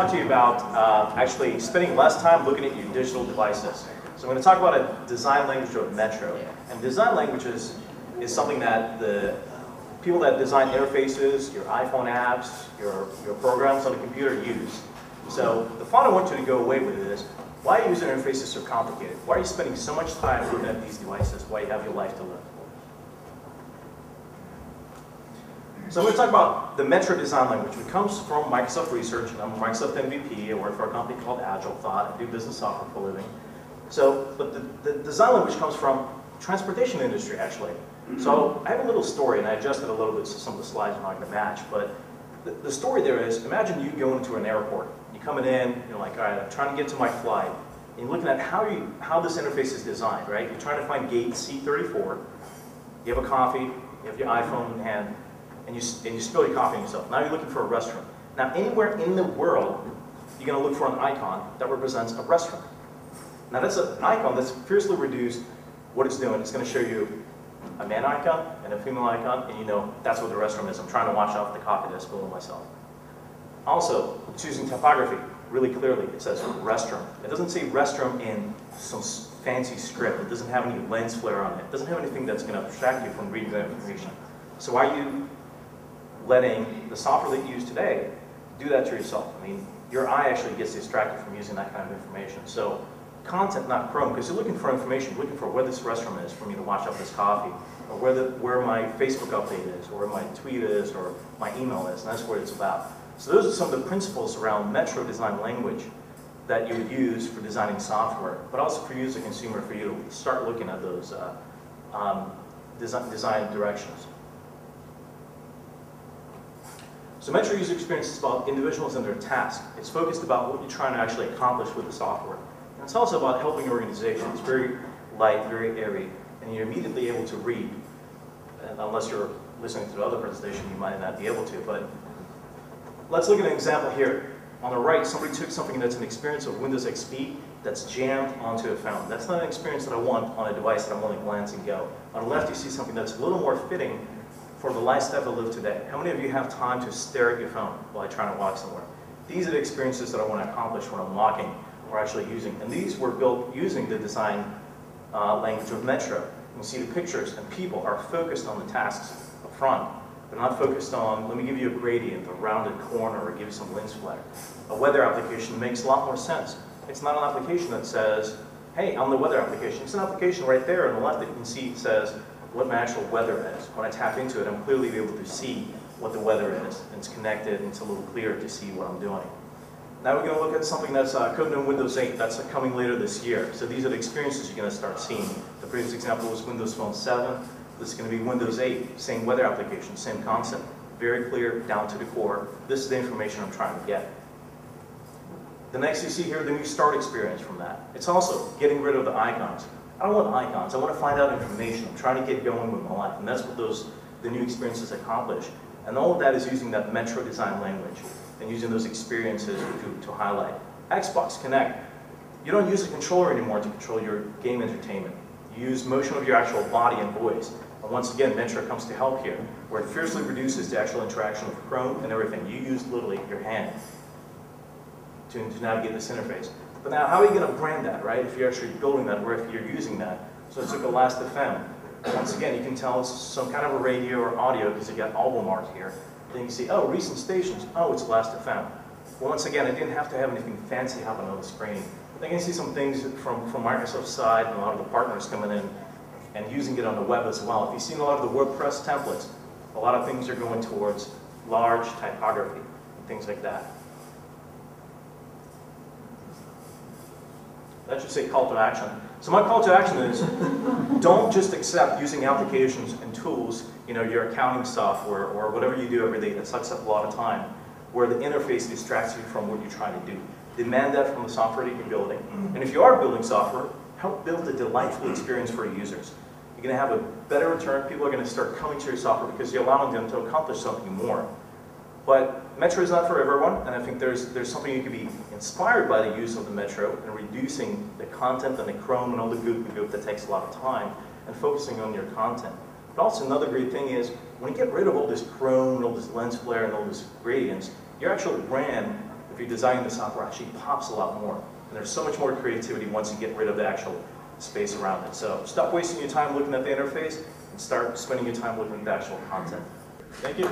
talk to you about actually spending less time looking at your digital devices. So I'm going to talk about a design language of Metro. And design languages is something that the people that design interfaces, your iPhone apps, your programs on the computer use. So the thought I want you to go away with is, why are user interfaces so complicated? Why are you spending so much time looking at these devices? Why you have your life to live? So I'm going to talk about the Metro design language, which comes from Microsoft Research, and I'm a Microsoft MVP. I work for a company called Agile Thought. I do business software for a living. So, but the design language comes from transportation industry, actually. So I have a little story, and I adjusted a little bit so some of the slides are not going to match. But the story there is, imagine you go into an airport. You're coming in, you're like, all right, I'm trying to get to my flight. And you're looking at how this interface is designed, right? You're trying to find gate C34. You have a coffee, you have your iPhone in hand, and you spill your coffee on yourself. Now you're looking for a restaurant. Now anywhere in the world, you're going to look for an icon that represents a restaurant. Now that's an icon that's fiercely reduced. What it's doing, it's going to show you a man icon and a female icon, and you know that's what the restaurant is. I'm trying to wash off the coffee that I spilled on myself. Also, it's using typography really clearly. It says restaurant. It doesn't say restaurant in some fancy script. It doesn't have any lens flare on it. It doesn't have anything that's going to distract you from reading that information. So why are you letting the software that you use today do that to yourself? I mean, your eye actually gets distracted from using that kind of information. So content, not Chrome, because you're looking for information, looking for where this restaurant is for me to wash up this coffee, or where my Facebook update is, or where my tweet is, or my email is, and that's what it's about. So those are some of the principles around Metro design language that you would use for designing software, but also for you as a consumer, for you to start looking at those design directions. So Metro user experience is about individuals and their task. It's focused about what you're trying to actually accomplish with the software. And it's also about helping organizations. It's very light, very airy, and you're immediately able to read. And unless you're listening to the other presentation, you might not be able to. But let's look at an example here. On the right, somebody took something that's an experience of Windows XP that's jammed onto a phone. That's not an experience that I want on a device that I want to glance and go. On the left, you see something that's a little more fitting for the lifestyle I live today. How many of you have time to stare at your phone while you're trying to walk somewhere? These are the experiences that I want to accomplish when I'm walking or actually using. And these were built using the design language of Metro. You can see the pictures, and people are focused on the tasks up front. They're not focused on, let me give you a gradient, a rounded corner, or give you some lens flare. A weather application makes a lot more sense. It's not an application that says, hey, I'm the weather application. It's an application right there on the left that you can see it says what my actual weather is. When I tap into it, I'm clearly able to see what the weather is. And it's connected, and it's a little clearer to see what I'm doing. Now we're going to look at something that's coded in Windows 8. That's coming later this year. So these are the experiences you're going to start seeing. The previous example was Windows Phone 7. This is going to be Windows 8. Same weather application, same concept. Very clear, down to the core. This is the information I'm trying to get. The next you see here, the new start experience from that. It's also getting rid of the icons. I don't want icons. I want to find out information. I'm trying to get going with my life. And that's what the new experiences accomplish. And all of that is using that Metro design language and using those experiences to highlight. Xbox Connect. You don't use a controller anymore to control your game entertainment. You use motion of your actual body and voice. And once again, Metro comes to help here, where it fiercely reduces the actual interaction with Chrome and everything. You use literally your hand to navigate this interface. But now, how are you going to brand that, right? If you're actually building that, or if you're using that. So I took a Last FM. Once again, you can tell it's some kind of a radio or audio because you got album art here. Then you see, oh, recent stations. Oh, it's Last FM. Well, once again, I didn't have to have anything fancy happen on the screen. Then you can see some things from Microsoft's side and a lot of the partners coming in and using it on the web as well. If you've seen a lot of the WordPress templates, a lot of things are going towards large typography and things like that. That should say call to action. So my call to action is, don't just accept using applications and tools, your accounting software or whatever you do every day that sucks up a lot of time, where the interface distracts you from what you're trying to do. Demand that from the software that you're building. And if you are building software, help build a delightful experience for your users. You're going to have a better return. People are going to start coming to your software because you're allowing them to accomplish something more. But Metro is not for everyone, and I think there's something you could be inspired by the use of the Metro and reducing the content and the Chrome and all the goop that takes a lot of time and focusing on your content. But also another great thing is when you get rid of all this Chrome and all this lens flare and all these gradients, your actual brand if you're designing the software, actually pops a lot more. And there's so much more creativity once you get rid of the actual space around it. So stop wasting your time looking at the interface and start spending your time looking at the actual content. Thank you.